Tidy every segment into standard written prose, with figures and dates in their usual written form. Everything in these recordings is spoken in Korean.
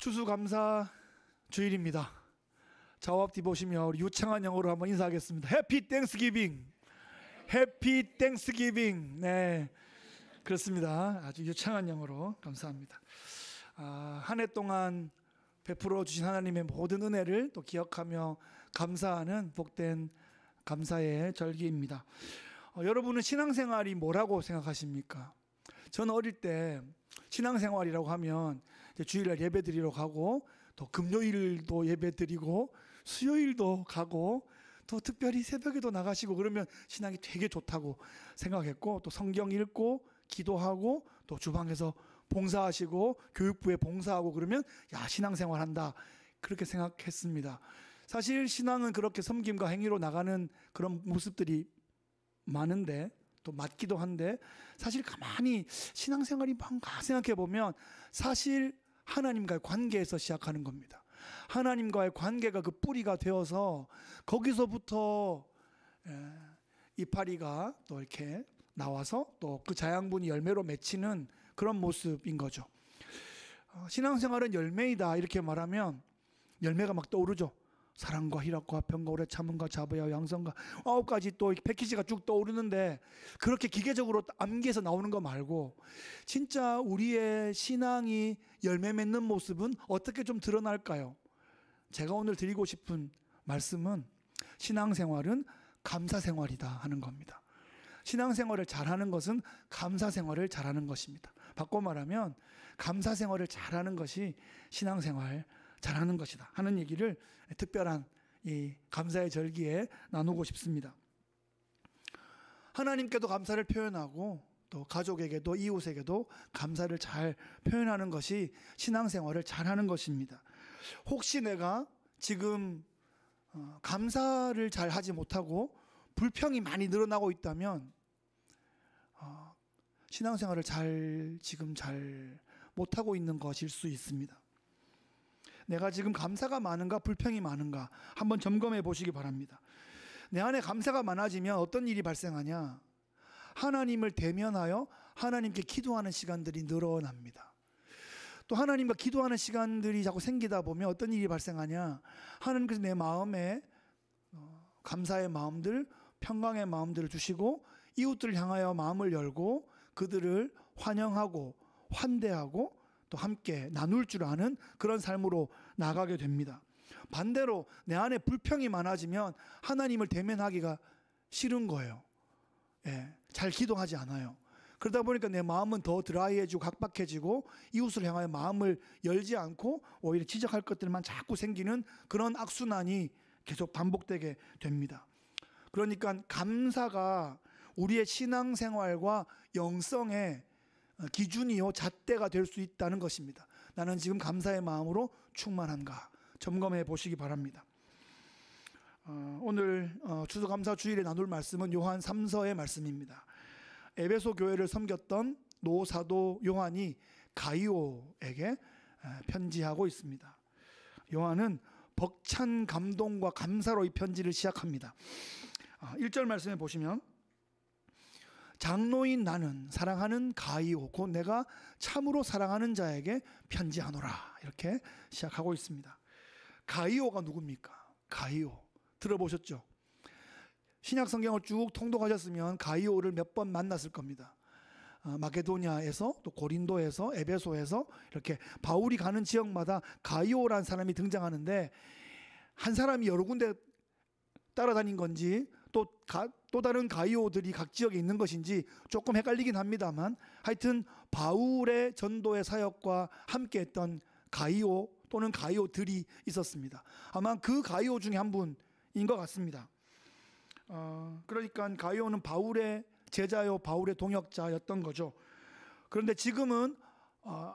추수감사 주일입니다. 좌우 앞뒤 보시면 우리 유창한 영어로 한번 인사하겠습니다. 해피 땡스기빙. 해피 땡스기빙. 네, 그렇습니다. 아주 유창한 영어로 감사합니다. 한 해 동안 베풀어 주신 하나님의 모든 은혜를 또 기억하며 감사하는 복된 감사의 절기입니다. 여러분은 신앙생활이 뭐라고 생각하십니까? 저는 어릴 때 신앙생활이라고 하면 이제 주일날 예배 드리러 가고, 또 금요일도 예배 드리고, 수요일도 가고, 또 특별히 새벽에도 나가시고 그러면 신앙이 되게 좋다고 생각했고, 또 성경 읽고 기도하고 또 주방에서 봉사하시고 교육부에 봉사하고 그러면 야, 신앙생활 한다, 그렇게 생각했습니다. 사실 신앙은 그렇게 섬김과 행위로 나가는 그런 모습들이 많은데, 또 맞기도 한데, 사실 가만히 신앙생활이 뭔가 생각해 보면 사실 하나님과의 관계에서 시작하는 겁니다. 하나님과의 관계가 그 뿌리가 되어서 거기서부터 이파리가 또 이렇게 나와서 또 그 자양분이 열매로 맺히는 그런 모습인 거죠. 신앙생활은 열매이다 이렇게 말하면 열매가 막 떠오르죠. 사랑과 희락과 평과 오래 참음과 자비와 양선과 9가지 또 패키지가 쭉 떠오르는데, 그렇게 기계적으로 암기해서 나오는 거 말고 진짜 우리의 신앙이 열매 맺는 모습은 어떻게 좀 드러날까요? 제가 오늘 드리고 싶은 말씀은 신앙생활은 감사생활이다 하는 겁니다. 신앙생활을 잘하는 것은 감사생활을 잘하는 것입니다. 바꿔 말하면 감사생활을 잘하는 것이 신앙생활 잘하는 것이다 하는 얘기를 특별한 이 감사의 절기에 나누고 싶습니다. 하나님께도 감사를 표현하고 또 가족에게도 이웃에게도 감사를 잘 표현하는 것이 신앙생활을 잘하는 것입니다. 혹시 내가 지금 감사를 잘 하지 못하고 불평이 많이 늘어나고 있다면 신앙생활을 지금 잘 못하고 있는 것일 수 있습니다. 내가 지금 감사가 많은가 불평이 많은가 한번 점검해 보시기 바랍니다. 내 안에 감사가 많아지면 어떤 일이 발생하냐? 하나님을 대면하여 하나님께 기도하는 시간들이 늘어납니다. 또 하나님과 기도하는 시간들이 자꾸 생기다 보면 어떤 일이 발생하냐? 하나님께서 내 마음에 감사의 마음들, 평강의 마음들을 주시고 이웃들을 향하여 마음을 열고 그들을 환영하고 환대하고 또 함께 나눌 줄 아는 그런 삶으로 나가게 됩니다. 반대로 내 안에 불평이 많아지면 하나님을 대면하기가 싫은 거예요. 잘 기도하지 않아요. 그러다 보니까 내 마음은 더 드라이해지고 각박해지고 이웃을 향하여 마음을 열지 않고 오히려 지적할 것들만 자꾸 생기는 그런 악순환이 계속 반복되게 됩니다. 그러니까 감사가 우리의 신앙생활과 영성의 기준이요 잣대가 될 수 있다는 것입니다. 나는 지금 감사의 마음으로 충만한가 점검해 보시기 바랍니다. 오늘 추수감사 주일에 나눌 말씀은 요한 3서의 말씀입니다. 에베소 교회를 섬겼던 노사도 요한이 가이오에게 편지하고 있습니다. 요한은 벅찬 감동과 감사로 이 편지를 시작합니다. 1절 말씀에 보시면 장로인 나는 사랑하는 가이오 곧 내가 참으로 사랑하는 자에게 편지하노라, 이렇게 시작하고 있습니다. 가이오가 누굽니까? 가이오 들어보셨죠? 신약 성경을 쭉 통독하셨으면 가이오를 몇 번 만났을 겁니다. 마게도냐에서 또 고린도에서 에베소에서 이렇게 바울이 가는 지역마다 가이오라는 사람이 등장하는데, 한 사람이 여러 군데 따라다닌 건지 또 다른 가이오들이 각 지역에 있는 것인지 조금 헷갈리긴 합니다만, 하여튼 바울의 전도의 사역과 함께했던 가이오 또는 가이오들이 있었습니다. 아마 그 가이오 중에 한 분인 것 같습니다. 그러니까 가이오는 바울의 제자요 바울의 동역자였던 거죠. 그런데 지금은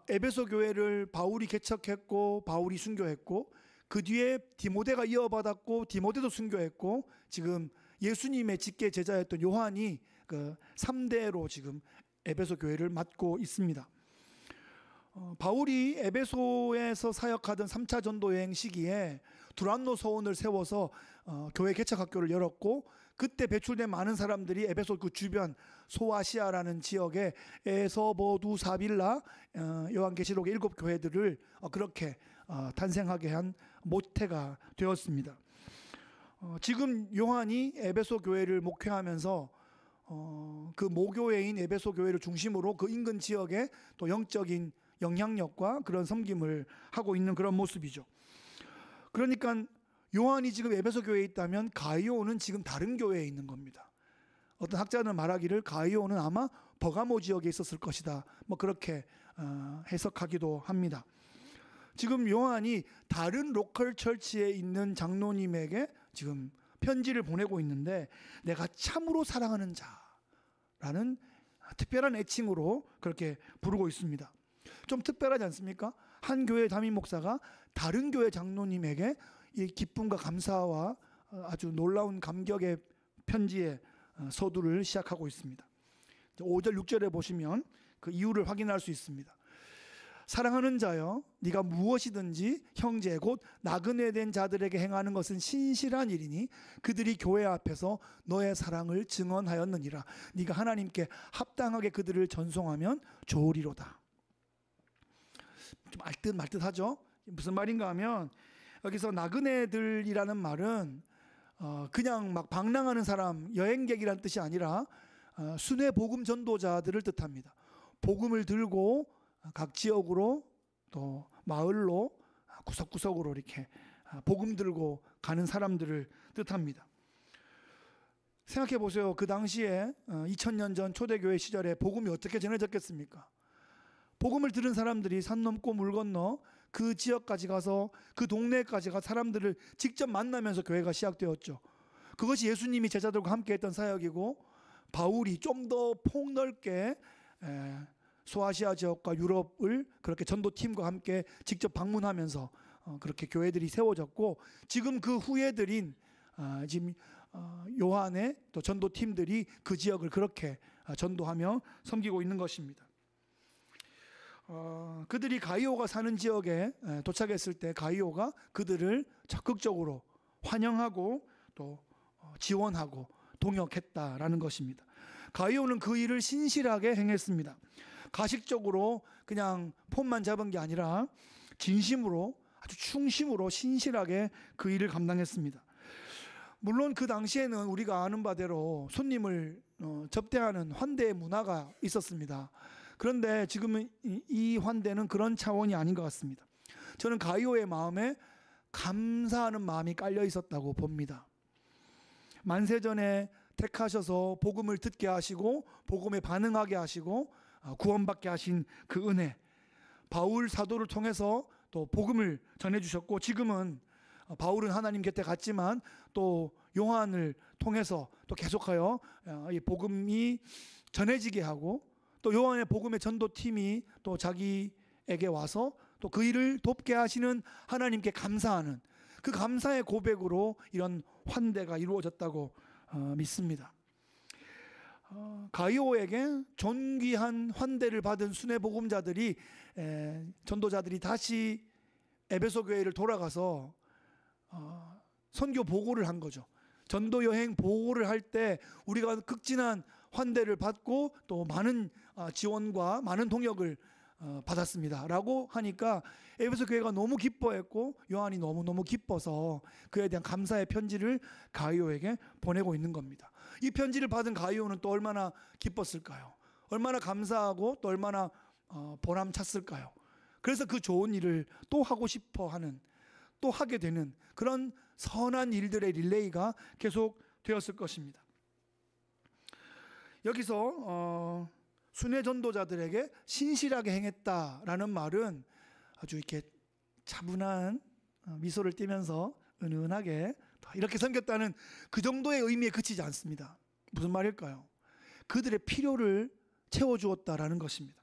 에베소 교회를 바울이 개척했고 바울이 순교했고, 그 뒤에 디모데가 이어받았고 디모데도 순교했고, 지금 예수님의 직계 제자였던 요한이 그 3대로 지금 에베소 교회를 맡고 있습니다. 바울이 에베소에서 사역하던 3차 전도 여행 시기에 두란노 서원을 세워서 교회 개척학교를 열었고, 그때 배출된 많은 사람들이 에베소 그 주변 소아시아라는 지역의 에서보두 사빌라 요한계시록의 7 교회들을 그렇게 탄생하게 한 모태가 되었습니다. 지금 요한이 에베소 교회를 목회하면서 그 모교회인 에베소 교회를 중심으로 그 인근 지역에 또 영적인 영향력과 그런 섬김을 하고 있는 그런 모습이죠. 그러니까 요한이 지금 에베소 교회에 있다면 가이오는 지금 다른 교회에 있는 겁니다. 어떤 학자는 말하기를 가이오는 아마 버가모 지역에 있었을 것이다, 뭐 그렇게 해석하기도 합니다. 지금 요한이 다른 로컬 처치에 있는 장로님에게 지금 편지를 보내고 있는데, 내가 참으로 사랑하는 자라는 특별한 애칭으로 그렇게 부르고 있습니다. 좀 특별하지 않습니까? 한 교회 담임 목사가 다른 교회 장로님에게 이 기쁨과 감사와 아주 놀라운 감격의 편지의 서두를 시작하고 있습니다. 5절 6절에 보시면 그 이유를 확인할 수 있습니다. 사랑하는 자여, 네가 무엇이든지 형제 곧 나그네된 자들에게 행하는 것은 신실한 일이니 그들이 교회 앞에서 너의 사랑을 증언하였느니라. 네가 하나님께 합당하게 그들을 전송하면 좋으리로다. 좀 알듯말듯하죠? 무슨 말인가 하면, 여기서 나그네들이라는 말은 그냥 막 방랑하는 사람, 여행객이란 뜻이 아니라 순회 복음 전도자들을 뜻합니다. 복음을 들고 각 지역으로 또 마을로 구석구석으로 이렇게 복음 들고 가는 사람들을 뜻합니다. 생각해 보세요. 그 당시에 2000년 전 초대교회 시절에 복음이 어떻게 전해졌겠습니까? 복음을 들은 사람들이 산 넘고 물 건너 그 지역까지 가서 그 동네까지 가 사람들을 직접 만나면서 교회가 시작되었죠. 그것이 예수님이 제자들과 함께 했던 사역이고, 바울이 좀 더 폭넓게 소아시아 지역과 유럽을 그렇게 전도팀과 함께 직접 방문하면서 그렇게 교회들이 세워졌고, 지금 그 후예들인 지금 요한의 또 전도팀들이 그 지역을 그렇게 전도하며 섬기고 있는 것입니다. 그들이 가이오가 사는 지역에 도착했을 때 가이오가 그들을 적극적으로 환영하고 또 지원하고 동역했다라는 것입니다. 가이오는 그 일을 신실하게 행했습니다. 가식적으로 그냥 폼만 잡은 게 아니라 진심으로, 아주 충심으로 신실하게 그 일을 감당했습니다. 물론 그 당시에는 우리가 아는 바대로 손님을 접대하는 환대의 문화가 있었습니다. 그런데 지금은 이 환대는 그런 차원이 아닌 것 같습니다. 저는 가이오의 마음에 감사하는 마음이 깔려 있었다고 봅니다. 만세전에 택하셔서 복음을 듣게 하시고 복음에 반응하게 하시고 구원받게 하신 그 은혜, 바울 사도를 통해서 또 복음을 전해주셨고, 지금은 바울은 하나님 곁에 갔지만 또 요한을 통해서 또 계속하여 이 복음이 전해지게 하고, 또 요한의 복음의 전도팀이 또 자기에게 와서 또 그 일을 돕게 하시는 하나님께 감사하는 그 감사의 고백으로 이런 환대가 이루어졌다고 믿습니다. 가이오에게 존귀한 환대를 받은 순회 복음자들이, 전도자들이 다시 에베소 교회를 돌아가서 선교 보고를 한 거죠. 전도 여행 보고를 할 때 우리가 극진한 환대를 받고 또 많은 지원과 많은 동역을 받았습니다 라고 하니까 에베소 교회가 너무 기뻐했고, 요한이 너무너무 기뻐서 그에 대한 감사의 편지를 가이오에게 보내고 있는 겁니다. 이 편지를 받은 가이오는 또 얼마나 기뻤을까요? 얼마나 감사하고 또 얼마나 보람찼을까요? 그래서 그 좋은 일을 또 하고 싶어 하는, 또 하게 되는 그런 선한 일들의 릴레이가 계속 되었을 것입니다. 여기서 순회 전도자들에게 신실하게 행했다라는 말은 아주 이렇게 차분한 미소를 띠면서 은은하게 이렇게 섬겼다는 그 정도의 의미에 그치지 않습니다. 무슨 말일까요? 그들의 필요를 채워주었다라는 것입니다.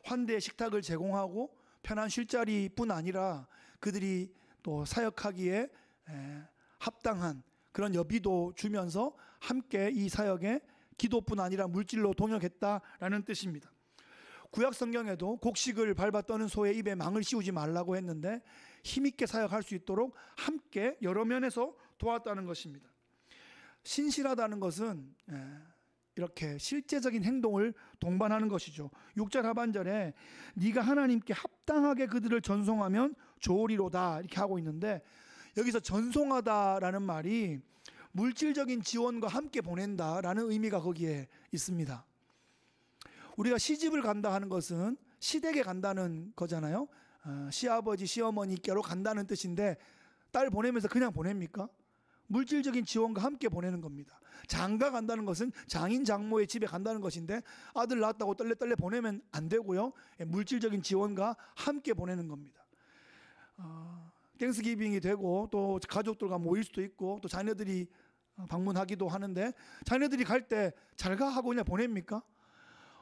환대의 식탁을 제공하고 편한 쉴자리뿐 아니라 그들이 또 사역하기에 합당한 그런 여비도 주면서 함께 이 사역에 기도뿐 아니라 물질로 동역했다라는 뜻입니다. 구약 성경에도 곡식을 밟아 떠는 소의 입에 망을 씌우지 말라고 했는데 힘있게 사역할 수 있도록 함께 여러 면에서 도왔다는 것입니다. 신실하다는 것은 이렇게 실제적인 행동을 동반하는 것이죠. 6절 하반절에 네가 하나님께 합당하게 그들을 전송하면 좋으리로다 이렇게 하고 있는데, 여기서 전송하다라는 말이 물질적인 지원과 함께 보낸다라는 의미가 거기에 있습니다. 우리가 시집을 간다 하는 것은 시댁에 간다는 거잖아요. 시아버지 시어머니께로 간다는 뜻인데, 딸 보내면서 그냥 보냅니까? 물질적인 지원과 함께 보내는 겁니다. 장가 간다는 것은 장인 장모의 집에 간다는 것인데, 아들 낳았다고 떨레떨레 보내면 안 되고요. 물질적인 지원과 함께 보내는 겁니다. 땡스기빙이 되고 또 가족들과 모일 수도 있고 또 자녀들이 방문하기도 하는데, 자녀들이 갈 때 잘 가 하고 그냥 보냅니까?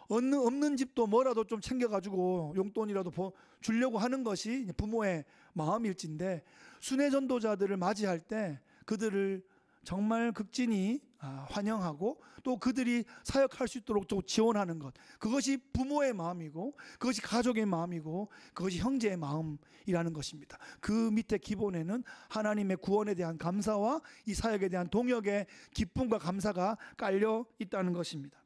없는 집도 뭐라도 좀 챙겨가지고 용돈이라도 주려고 하는 것이 부모의 마음일진데, 순회 전도자들을 맞이할 때 그들을 정말 극진히 환영하고 또 그들이 사역할 수 있도록 또 지원하는 것, 그것이 부모의 마음이고 그것이 가족의 마음이고 그것이 형제의 마음이라는 것입니다. 그 밑에 기본에는 하나님의 구원에 대한 감사와 이 사역에 대한 동역의 기쁨과 감사가 깔려 있다는 것입니다.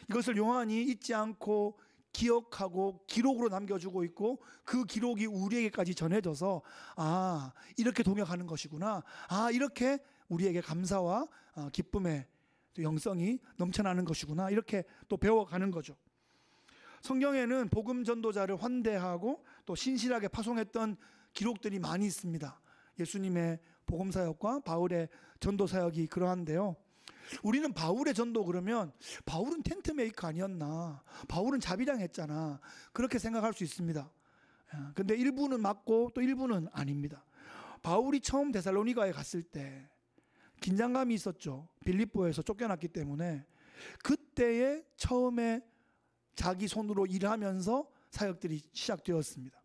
이것을 요한이 잊지 않고 기억하고 기록으로 남겨주고 있고, 그 기록이 우리에게까지 전해져서 이렇게 동역하는 것이구나, 이렇게 우리에게 감사와 기쁨의 영성이 넘쳐나는 것이구나, 이렇게 또 배워가는 거죠. 성경에는 복음 전도자를 환대하고 또 신실하게 파송했던 기록들이 많이 있습니다. 예수님의 복음 사역과 바울의 전도 사역이 그러한데요. 우리는 바울의 전도 그러면 바울은 텐트 메이커 아니었나, 바울은 자비랑 했잖아, 그렇게 생각할 수 있습니다. 근데 일부는 맞고 또 일부는 아닙니다. 바울이 처음 데살로니가에 갔을 때 긴장감이 있었죠. 빌립보에서 쫓겨났기 때문에. 그때에 처음에 자기 손으로 일하면서 사역들이 시작되었습니다.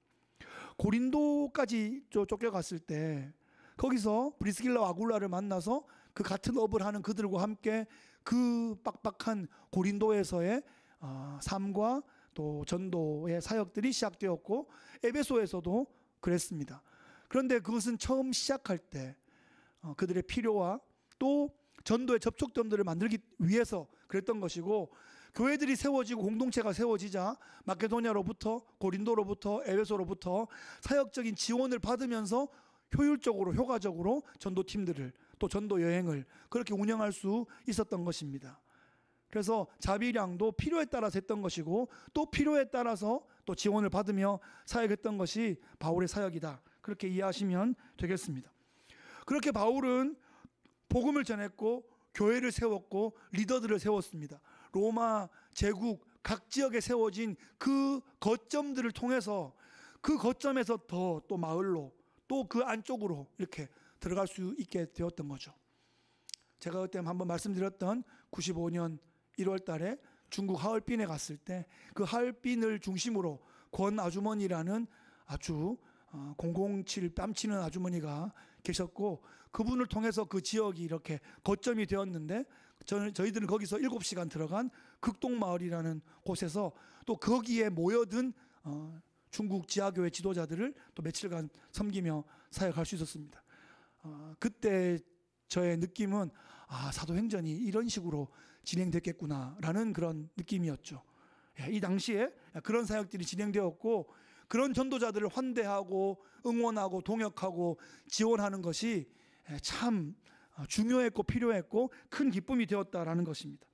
고린도까지 쫓겨갔을 때 거기서 브리스길라와 아굴라를 만나서 그 같은 업을 하는 그들과 함께 그 빡빡한 고린도에서의 삶과 또 전도의 사역들이 시작되었고, 에베소에서도 그랬습니다. 그런데 그것은 처음 시작할 때 그들의 필요와 또 전도의 접촉점들을 만들기 위해서 그랬던 것이고, 교회들이 세워지고 공동체가 세워지자 마케도냐로부터 고린도로부터 에베소로부터 사역적인 지원을 받으면서 효율적으로 효과적으로 전도팀들을 또 전도 여행을 그렇게 운영할 수 있었던 것입니다. 그래서 자비량도 필요에 따라서 했던 것이고 또 필요에 따라서 또 지원을 받으며 사역했던 것이 바울의 사역이다, 그렇게 이해하시면 되겠습니다. 그렇게 바울은 복음을 전했고 교회를 세웠고 리더들을 세웠습니다. 로마 제국 각 지역에 세워진 그 거점들을 통해서 그 거점에서 더 또 마을로 또 그 안쪽으로 이렇게 들어갈 수 있게 되었던 거죠. 제가 그때 한번 말씀드렸던 95년 1월 달에 중국 하얼빈에 갔을 때 그 하얼빈을 중심으로 권 아주머니라는 아주 007 뺨치는 아주머니가 계셨고, 그분을 통해서 그 지역이 이렇게 거점이 되었는데, 저희들은 거기서 7시간 들어간 극동마을이라는 곳에서 또 거기에 모여든 중국 지하교회 지도자들을 또 며칠간 섬기며 사역할 수 있었습니다. 그때 저의 느낌은 사도행전이 이런 식으로 진행됐겠구나라는 그런 느낌이었죠. 이 당시에 그런 사역들이 진행되었고, 그런 전도자들을 환대하고 응원하고 동역하고 지원하는 것이 참 중요했고 필요했고 큰 기쁨이 되었다라는 것입니다.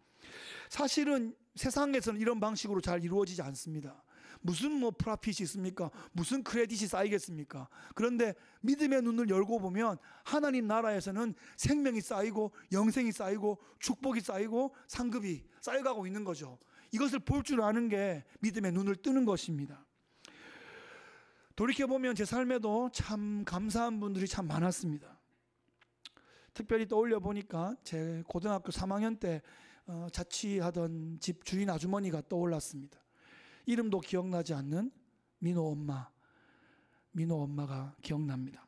사실은 세상에서는 이런 방식으로 잘 이루어지지 않습니다. 무슨 프라핏이 있습니까? 무슨 크레딧이 쌓이겠습니까? 그런데 믿음의 눈을 열고 보면 하나님 나라에서는 생명이 쌓이고 영생이 쌓이고 축복이 쌓이고 상급이 쌓여가고 있는 거죠. 이것을 볼 줄 아는 게 믿음의 눈을 뜨는 것입니다. 돌이켜보면 제 삶에도 참 감사한 분들이 참 많았습니다. 특별히 떠올려 보니까 제 고등학교 3학년 때 자취하던 집 주인 아주머니가 떠올랐습니다. 이름도 기억나지 않는 민호 엄마가 기억납니다.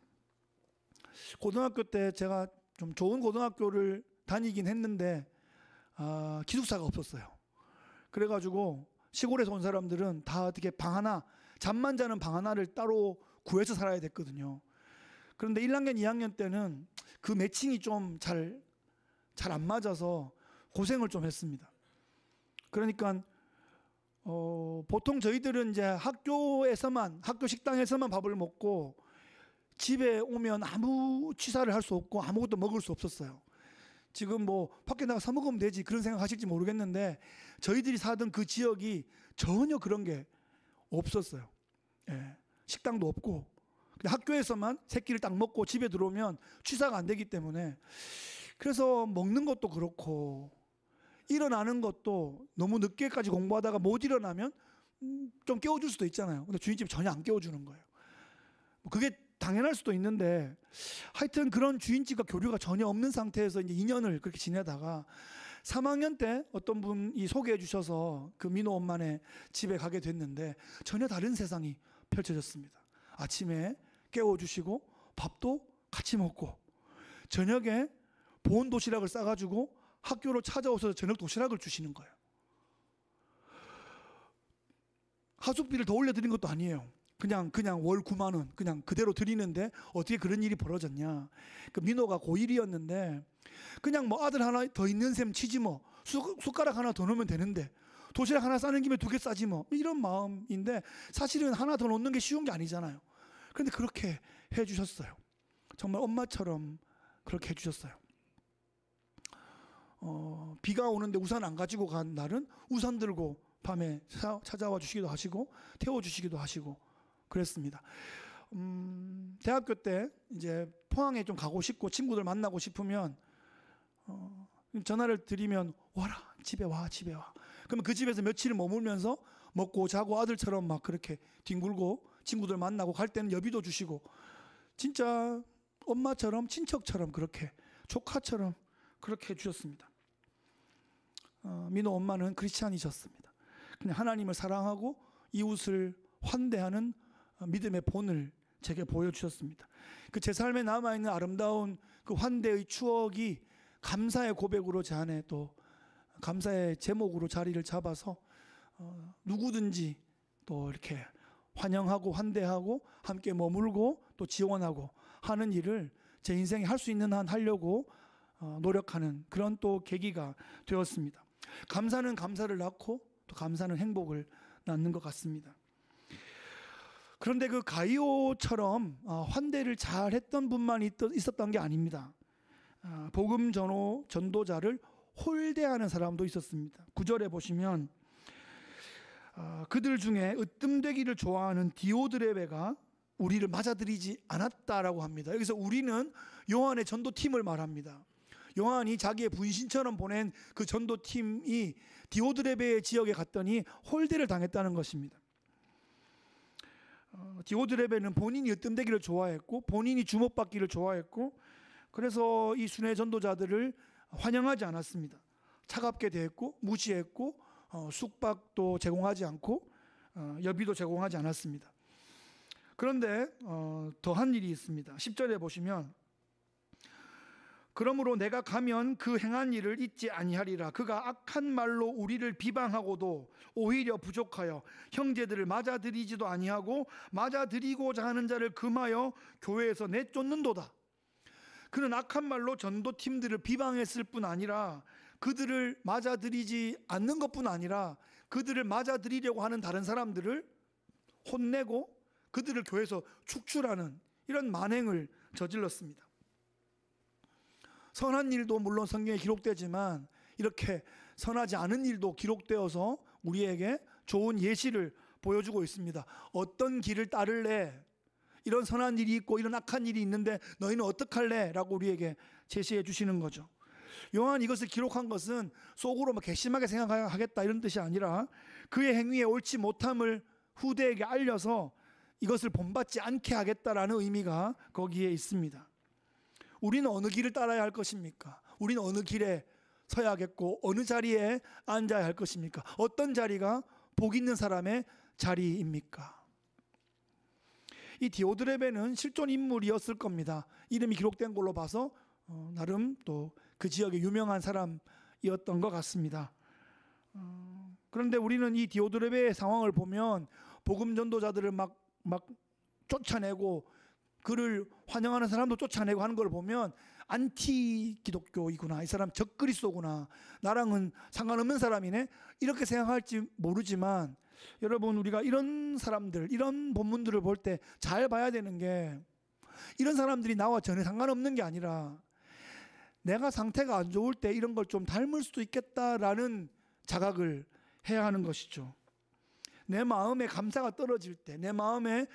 고등학교 때 제가 좀 좋은 고등학교를 다니긴 했는데 기숙사가 없었어요. 그래가지고 시골에서 온 사람들은 다 어떻게 방 하나, 잠만 자는 방 하나를 따로 구해서 살아야 됐거든요. 그런데 1학년, 2학년 때는 그 매칭이 좀 잘 잘 안 맞아서 고생을 좀 했습니다. 그러니까 보통 저희들은 이제 학교 식당에서만 밥을 먹고 집에 오면 아무 취사를 할 수 없고 아무것도 먹을 수 없었어요. 지금 뭐 밖에 나가 사 먹으면 되지 그런 생각 하실지 모르겠는데 저희들이 사던 그 지역이 전혀 그런 게 없었어요. 예, 식당도 없고 그냥 학교에서만 세 끼를 딱 먹고 집에 들어오면 취사가 안 되기 때문에 그래서 먹는 것도 그렇고 일어나는 것도 너무 늦게까지 공부하다가 못 일어나면 좀 깨워줄 수도 있잖아요. 근데 주인집이 전혀 안 깨워주는 거예요. 그게 당연할 수도 있는데 하여튼 그런 주인집과 교류가 전혀 없는 상태에서 이제 2년을 그렇게 지내다가 3학년 때 어떤 분이 소개해 주셔서 그 민호 엄마네 집에 가게 됐는데 전혀 다른 세상이 펼쳐졌습니다. 아침에 깨워주시고 밥도 같이 먹고 저녁에 보온 도시락을 싸가지고 학교로 찾아오셔서 저녁 도시락을 주시는 거예요. 하숙비를 더 올려드린 것도 아니에요. 그냥 월 9만 원 그냥 그대로 드리는데 어떻게 그런 일이 벌어졌냐. 그 민호가 고1이었는데 그냥 뭐 아들 하나 더 있는 셈 치지 뭐 숟가락 하나 더 넣으면 되는데 도시락 하나 싸는 김에 2개 싸지 뭐 이런 마음인데 사실은 하나 더 넣는 게 쉬운 게 아니잖아요. 그런데 그렇게 해주셨어요. 정말 엄마처럼 그렇게 해주셨어요. 비가 오는데 우산 안 가지고 간 날은 우산 들고 밤에 찾아와 주시기도 하시고 태워주시기도 하시고 그랬습니다. 대학교 때 이제 포항에 좀 가고 싶고 친구들 만나고 싶으면 전화를 드리면 와라 집에 와. 그러면 그 집에서 며칠 머물면서 먹고 자고 아들처럼 막 그렇게 뒹굴고 친구들 만나고 갈 때는 여비도 주시고 진짜 엄마처럼 친척처럼 그렇게 조카처럼 그렇게 해주셨습니다. 민호 엄마는 크리스찬이셨습니다. 그냥 하나님을 사랑하고 이웃을 환대하는 믿음의 본을 제게 보여주셨습니다. 그 제 삶에 남아있는 아름다운 그 환대의 추억이 감사의 고백으로 제 안에 또 감사의 제목으로 자리를 잡아서 누구든지 또 이렇게 환영하고 환대하고 함께 머물고 또 지원하고 하는 일을 제 인생에 할 수 있는 한 하려고 노력하는 그런 또 계기가 되었습니다. 감사는 감사를 낳고 또 감사는 행복을 낳는 것 같습니다. 그런데 그 가이오처럼 환대를 잘 했던 분만 있었던 게 아닙니다. 복음 전도자를 홀대하는 사람도 있었습니다. 9절에 보시면 그들 중에 으뜸되기를 좋아하는 디오드레베가 우리를 맞아들이지 않았다라고 합니다. 여기서 우리는 요한의 전도팀을 말합니다. 요한이 자기의 분신처럼 보낸 그 전도팀이 디오드레베의 지역에 갔더니 홀대를 당했다는 것입니다. 디오드레베는 본인이 으뜸되기를 좋아했고 본인이 주목받기를 좋아했고 그래서 이 순회 전도자들을 환영하지 않았습니다. 차갑게 대했고 무시했고 숙박도 제공하지 않고 여비도 제공하지 않았습니다. 그런데 더한 일이 있습니다. 10절에 보시면 그러므로 내가 가면 그 행한 일을 잊지 아니하리라. 그가 악한 말로 우리를 비방하고도 오히려 부족하여 형제들을 맞아들이지도 아니하고 맞아들이고자 하는 자를 금하여 교회에서 내쫓는도다. 그는 악한 말로 전도팀들을 비방했을 뿐 아니라 그들을 맞아들이지 않는 것뿐 아니라 그들을 맞아들이려고 하는 다른 사람들을 혼내고 그들을 교회에서 축출하는 이런 만행을 저질렀습니다. 선한 일도 물론 성경에 기록되지만 이렇게 선하지 않은 일도 기록되어서 우리에게 좋은 예시를 보여주고 있습니다. 어떤 길을 따를래? 이런 선한 일이 있고 이런 악한 일이 있는데 너희는 어떡할래? 라고 우리에게 제시해 주시는 거죠. 요한 이것을 기록한 것은 속으로 괘씸하게 생각하겠다 이런 뜻이 아니라 그의 행위에 옳지 못함을 후대에게 알려서 이것을 본받지 않게 하겠다라는 의미가 거기에 있습니다. 우리는 어느 길을 따라야 할 것입니까? 우리는 어느 길에 서야겠고 어느 자리에 앉아야 할 것입니까? 어떤 자리가 복 있는 사람의 자리입니까? 이 디오드레베는 실존 인물이었을 겁니다. 이름이 기록된 걸로 봐서 나름 또 그 지역의 유명한 사람이었던 것 같습니다. 그런데 우리는 이 디오드레베의 상황을 보면 복음 전도자들을 막 쫓아내고 그를 환영하는 사람도 쫓아내고 하는 걸 보면 안티 기독교이구나, 이 사람 적그리스도구나, 나랑은 상관없는 사람이네, 이렇게 생각할지 모르지만, 여러분, 우리가 이런 사람들, 이런 본문들을 볼 때 잘 봐야 되는 게, 이런 사람들이 나와 전혀 상관없는 게 아니라 내가 상태가 안 좋을 때 이런 걸 좀 닮을 수도 있겠다라는 자각을 해야 하는 것이죠. 내 마음에 감사가 떨어질 때, 내 마음에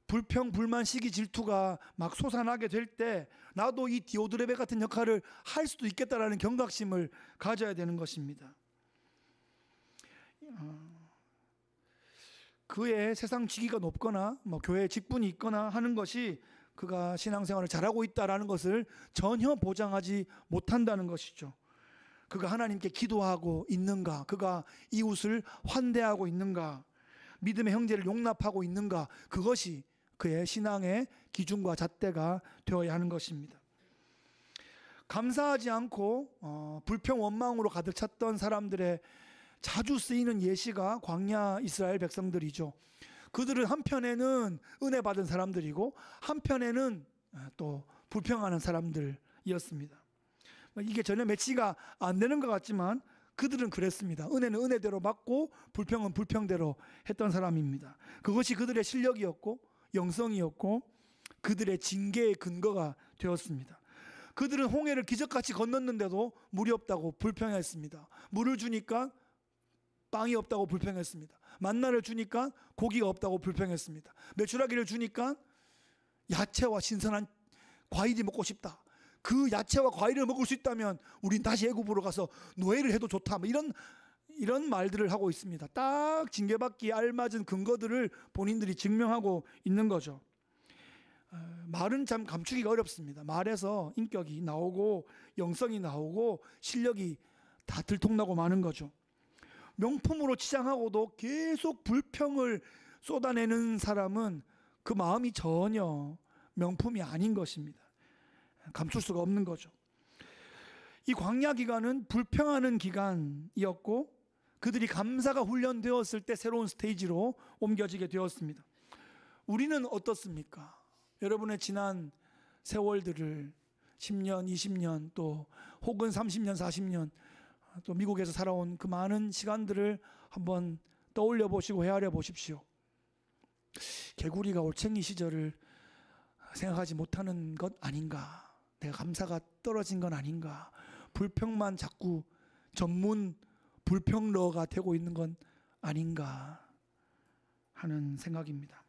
불평, 불만, 시기, 질투가 막 솟아나게 될 때 나도 이 디오드레베 같은 역할을 할 수도 있겠다라는 경각심을 가져야 되는 것입니다. 그의 세상 직위가 높거나 교회 직분이 있거나 하는 것이 그가 신앙생활을 잘하고 있다라는 것을 전혀 보장하지 못한다는 것이죠. 그가 하나님께 기도하고 있는가, 그가 이웃을 환대하고 있는가, 믿음의 형제를 용납하고 있는가, 그것이 그의 신앙의 기준과 잣대가 되어야 하는 것입니다. 감사하지 않고 불평 원망으로 가득 찼던 사람들의 자주 쓰이는 예시가 광야 이스라엘 백성들이죠. 그들은 한편에는 은혜 받은 사람들이고 한편에는 또 불평하는 사람들이었습니다. 이게 전혀 매치가 안 되는 것 같지만 그들은 그랬습니다. 은혜는 은혜대로 받고 불평은 불평대로 했던 사람입니다. 그것이 그들의 실력이었고 영성이었고 그들의 징계의 근거가 되었습니다. 그들은 홍해를 기적같이 건넜는데도 물이 없다고 불평했습니다. 물을 주니까 빵이 없다고 불평했습니다. 만나를 주니까 고기가 없다고 불평했습니다. 메추라기를 주니까 야채와 신선한 과일이 먹고 싶다. 그 야채와 과일을 먹을 수 있다면 우린 다시 애굽으로 가서 노예를 해도 좋다. 이런 말들을 하고 있습니다. 딱 징계받기에 알맞은 근거들을 본인들이 증명하고 있는 거죠. 말은 참 감추기가 어렵습니다. 말에서 인격이 나오고 영성이 나오고 실력이 다 들통나고 마는 거죠. 명품으로 치장하고도 계속 불평을 쏟아내는 사람은 그 마음이 전혀 명품이 아닌 것입니다. 감출 수가 없는 거죠. 이 광야 기간은 불평하는 기간이었고 그들이 감사가 훈련되었을 때 새로운 스테이지로 옮겨지게 되었습니다. 우리는 어떻습니까? 여러분의 지난 세월들을 10년, 20년 또 혹은 30년, 40년 또 미국에서 살아온 그 많은 시간들을 한번 떠올려 보시고 헤아려 보십시오. 개구리가 올챙이 시절을 생각하지 못하는 것 아닌가? 내가 감사가 떨어진 건 아닌가? 불평만 자꾸 전문 불평러가 되고 있는 건 아닌가 하는 생각입니다.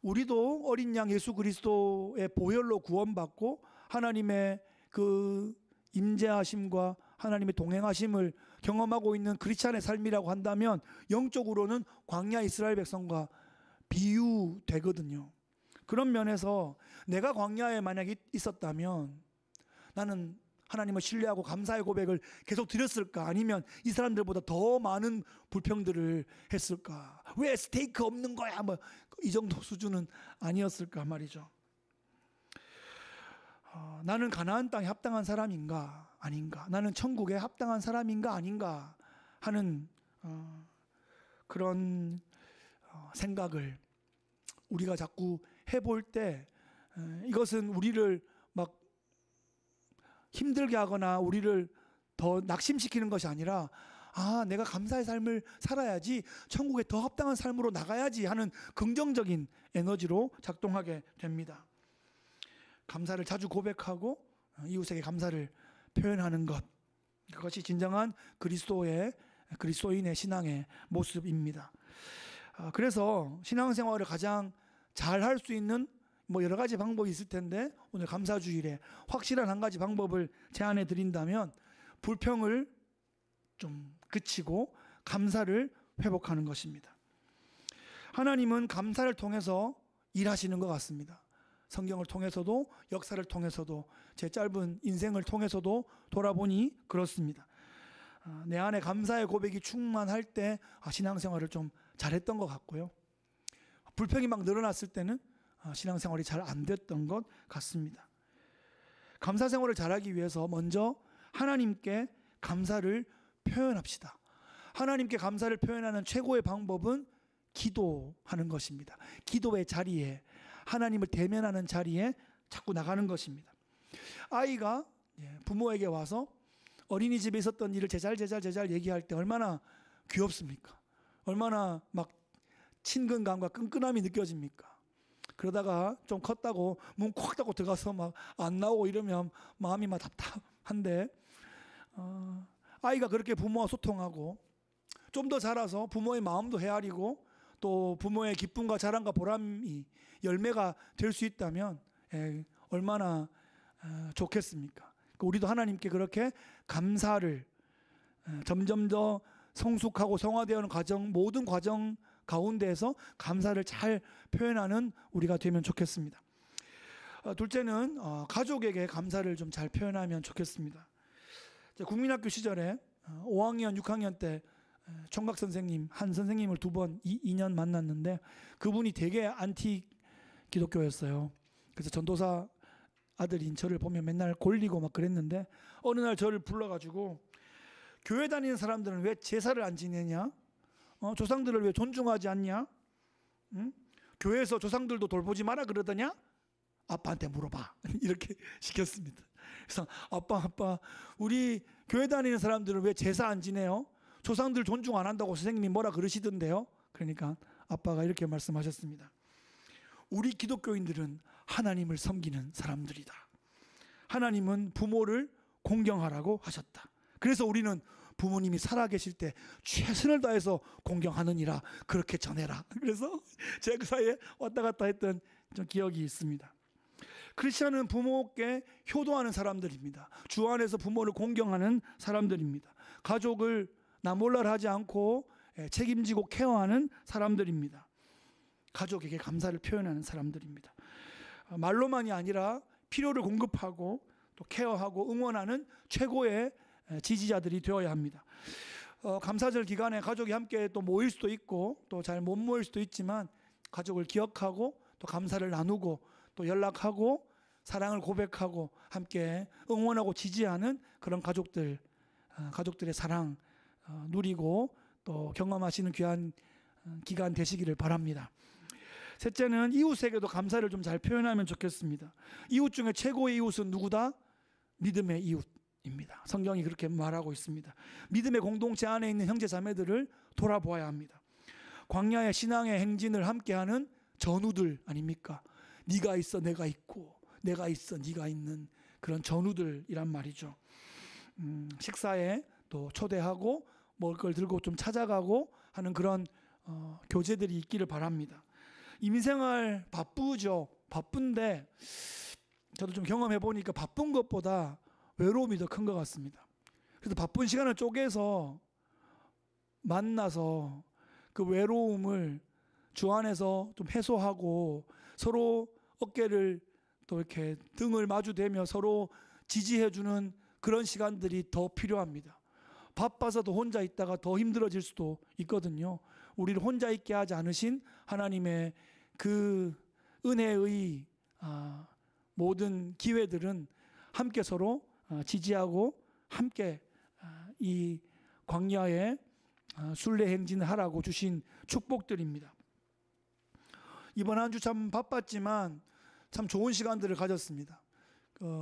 우리도 어린 양 예수 그리스도의 보혈로 구원받고 하나님의 그 임재하심과 하나님의 동행하심을 경험하고 있는 크리스찬의 삶이라고 한다면 영적으로는 광야 이스라엘 백성과 비유되거든요. 그런 면에서 내가 광야에 만약에 있었다면 나는 하나님을 신뢰하고 감사의 고백을 계속 드렸을까? 아니면 이 사람들보다 더 많은 불평들을 했을까? 왜 스테이크 없는 거야? 이 정도 수준은 아니었을까 말이죠. 나는 가나안 땅에 합당한 사람인가? 아닌가? 나는 천국에 합당한 사람인가? 아닌가? 하는 그런 생각을 우리가 자꾸 해볼 때 이것은 우리를 막 힘들게 하거나 우리를 더 낙심시키는 것이 아니라 내가 감사의 삶을 살아야지, 천국에 더 합당한 삶으로 나가야지 하는 긍정적인 에너지로 작동하게 됩니다. 감사를 자주 고백하고 이웃에게 감사를 표현하는 것, 그것이 진정한 그리스도인의 신앙의 모습입니다. 그래서 신앙생활을 가장 잘 할 수 있는 여러 가지 방법이 있을 텐데 오늘 감사주일에 확실한 한 가지 방법을 제안해 드린다면 불평을 좀 그치고 감사를 회복하는 것입니다. 하나님은 감사를 통해서 일하시는 것 같습니다. 성경을 통해서도 역사를 통해서도 제 짧은 인생을 통해서도 돌아보니 그렇습니다. 내 안에 감사의 고백이 충만할 때 신앙생활을 좀 잘했던 것 같고요. 불평이 막 늘어났을 때는 신앙생활이 잘 안 됐던 것 같습니다. 감사생활을 잘하기 위해서 먼저 하나님께 감사를 표현합시다. 하나님께 감사를 표현하는 최고의 방법은 기도하는 것입니다. 기도의 자리에 하나님을 대면하는 자리에 자꾸 나가는 것입니다. 아이가 부모에게 와서 어린이집에 있었던 일을 제잘 얘기할 때 얼마나 귀엽습니까? 얼마나 막 친근감과 끈끈함이 느껴집니까? 그러다가 좀 컸다고 문 콱 닫고 들어가서 막 안 나오고 이러면 마음이 막 답답한데, 아이가 그렇게 부모와 소통하고 좀 더 자라서 부모의 마음도 헤아리고 또 부모의 기쁨과 자랑과 보람이 열매가 될 수 있다면 얼마나 좋겠습니까? 우리도 하나님께 그렇게 감사를 점점 더 성숙하고 성화되어가는 과정, 모든 과정 가운데에서 감사를 잘 표현하는 우리가 되면 좋겠습니다. 둘째는 가족에게 감사를 좀 잘 표현하면 좋겠습니다. 국민학교 시절에 5학년, 6학년 때 총각 선생님, 한 선생님을 2년 만났는데 그분이 되게 안티 기독교였어요. 그래서 전도사 아들인 저를 보면 맨날 골리고 막 그랬는데 어느 날 저를 불러가지고 교회 다니는 사람들은 왜 제사를 안 지내냐? 조상들을 왜 존중하지 않냐? 응? 교회에서 조상들도 돌보지 마라 그러더냐? 아빠한테 물어봐. 이렇게 시켰습니다. 그래서 아빠 우리 교회 다니는 사람들은 왜 제사 안 지내요? 조상들 존중 안 한다고 선생님이 뭐라 그러시던데요? 그러니까 아빠가 이렇게 말씀하셨습니다. 우리 기독교인들은 하나님을 섬기는 사람들이다. 하나님은 부모를 공경하라고 하셨다. 그래서 우리는 부모님이 살아계실 때 최선을 다해서 공경하느니라 그렇게 전해라. 그래서 제가 그 사이에 왔다 갔다 했던 좀 기억이 있습니다. 크리스천은 부모께 효도하는 사람들입니다. 주 안에서 부모를 공경하는 사람들입니다. 가족을 나몰라라 하지 않고 책임지고 케어하는 사람들입니다. 가족에게 감사를 표현하는 사람들입니다. 말로만이 아니라 필요를 공급하고 또 케어하고 응원하는 최고의 지지자들이 되어야 합니다. 감사절 기간에 가족이 함께 또 모일 수도 있고 또 잘 못 모일 수도 있지만 가족을 기억하고 또 감사를 나누고 또 연락하고 사랑을 고백하고 함께 응원하고 지지하는 그런 가족들의 사랑 누리고 또 경험하시는 귀한 기간 되시기를 바랍니다. 셋째는 이웃에게도 감사를 좀 잘 표현하면 좋겠습니다. 이웃 중에 최고의 이웃은 누구다? 믿음의 이웃입니다. 성경이 그렇게 말하고 있습니다. 믿음의 공동체 안에 있는 형제 자매들을 돌아보아야 합니다. 광야의 신앙의 행진을 함께하는 전우들 아닙니까? 네가 있어 내가 있고 내가 있어 네가 있는 그런 전우들이란 말이죠. 식사에 또 초대하고 먹을 걸 들고 좀 찾아가고 하는 그런 교제들이 있기를 바랍니다. 이민생활 바쁘죠. 바쁜데 저도 좀 경험해 보니까 바쁜 것보다 외로움이 더 큰 것 같습니다. 그래서 바쁜 시간을 쪼개서 만나서 그 외로움을 주 안에서 좀 해소하고 서로 어깨를 또 이렇게 등을 마주대며 서로 지지해주는 그런 시간들이 더 필요합니다. 바빠서도 혼자 있다가 더 힘들어질 수도 있거든요. 우리를 혼자 있게 하지 않으신 하나님의 그 은혜의 모든 기회들은 함께 서로 지지하고 함께 이 광야에 순례 행진을 하라고 주신 축복들입니다. 이번 한 주 참 바빴지만 참 좋은 시간들을 가졌습니다.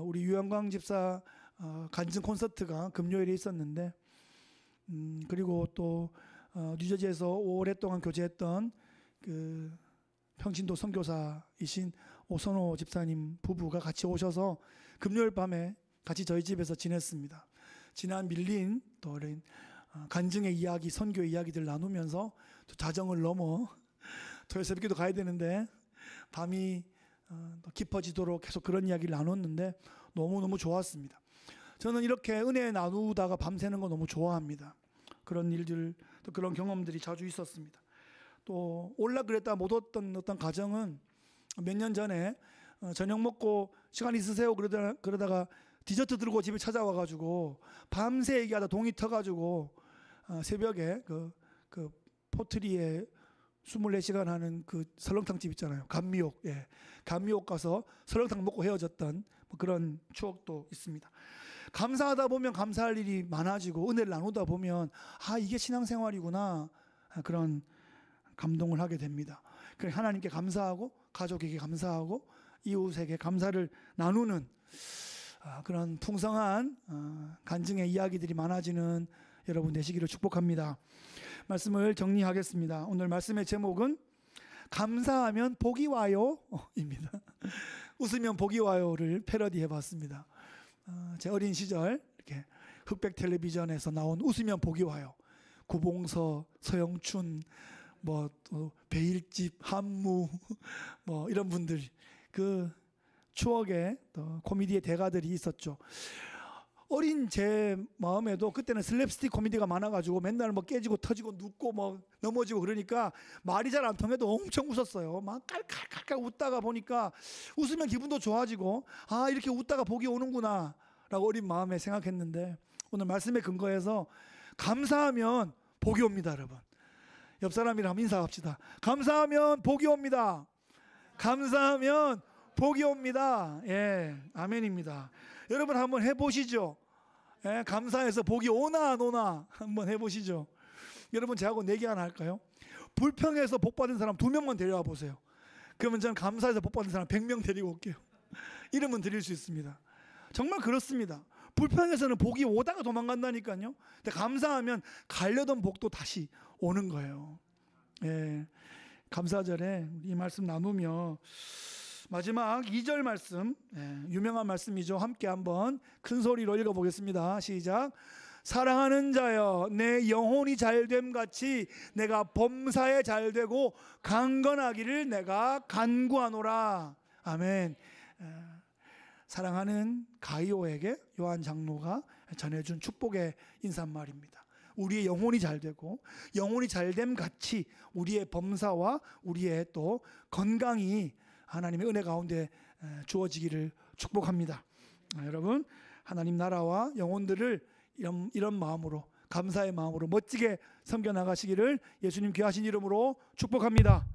우리 유영광 집사 간증 콘서트가 금요일에 있었는데 그리고 또 뉴저지에서 오랫동안 교제했던 그 평신도 선교사이신 오선호 집사님 부부가 같이 오셔서 금요일 밤에 같이 저희 집에서 지냈습니다. 지난 밀린 또 간증의 이야기, 선교의 이야기들 나누면서 또 자정을 넘어 토요일 새벽에도 가야 되는데 밤이 깊어지도록 계속 그런 이야기를 나눴는데 너무너무 좋았습니다. 저는 이렇게 은혜 나누다가 밤새는 거 너무 좋아합니다. 그런 일들, 또 그런 경험들이 자주 있었습니다. 또 올라 그랬다 못 왔던 어떤 가정은 몇 년 전에 저녁 먹고 시간 있으세요? 그러다가 디저트 들고 집에 찾아와가지고 밤새 얘기하다 동이 터가지고 새벽에 그 포트리에 24시간 하는 그 설렁탕집 있잖아요. 감미옥. 예. 감미옥 가서 설렁탕 먹고 헤어졌던 뭐 그런 추억도 있습니다. 감사하다 보면 감사할 일이 많아지고 은혜를 나누다 보면 이게 신앙생활이구나 그런 감동을 하게 됩니다. 하나님께 감사하고 가족에게 감사하고 이웃에게 감사를 나누는 그런 풍성한 간증의 이야기들이 많아지는 여러분 되시기를 축복합니다. 말씀을 정리하겠습니다. 오늘 말씀의 제목은 감사하면 복이 와요 입니다. 웃으면 복이 와요를 패러디 해봤습니다. 제 어린 시절 이렇게 흑백 텔레비전에서 나온 웃으면 복이 와요. 구봉서, 서영춘, 또 배일집, 한무 이런 분들 그 추억의 또 코미디의 대가들이 있었죠. 어린 제 마음에도 그때는 슬랩스틱 코미디가 많아가지고 맨날 깨지고 터지고 눕고 넘어지고 그러니까 말이 잘 안 통해도 엄청 웃었어요. 막 깔깔깔깔 웃다가 보니까 웃으면 기분도 좋아지고 이렇게 웃다가 복이 오는구나 라고 어린 마음에 생각했는데 오늘 말씀에 근거해서 감사하면 복이 옵니다. 여러분 옆 사람이랑 한번 인사합시다. 감사하면 복이 옵니다. 감사하면 복이 옵니다. 예, 아멘입니다. 여러분 한번 해보시죠. 예, 감사해서 복이 오나 안 오나 한번 해보시죠. 여러분 저하고 내기 하나 할까요? 불평해서 복 받은 사람 2명만 데려와 보세요. 그러면 저는 감사해서 복 받은 사람 100명 데리고 올게요. 이름은 드릴 수 있습니다. 정말 그렇습니다. 불평해서는 복이 오다가 도망간다니까요. 근데 감사하면 가려던 복도 다시 오는 거예요. 예, 감사절에 이 말씀 나누며 마지막 2절 말씀, 유명한 말씀이죠. 함께 한번 큰 소리로 읽어보겠습니다. 시작. 사랑하는 자여 내 영혼이 잘됨 같이 내가 범사에 잘되고 강건하기를 내가 간구하노라. 아멘. 사랑하는 가이오에게 요한 장로가 전해준 축복의 인사말입니다. 우리의 영혼이 잘되고 영혼이 잘됨 같이 우리의 범사와 우리의 또 건강이 하나님의 은혜 가운데 주어지기를 축복합니다. 여러분 하나님 나라와 영혼들을 이런 마음으로 감사의 마음으로 멋지게 섬겨 나가시기를 예수님 귀하신 이름으로 축복합니다.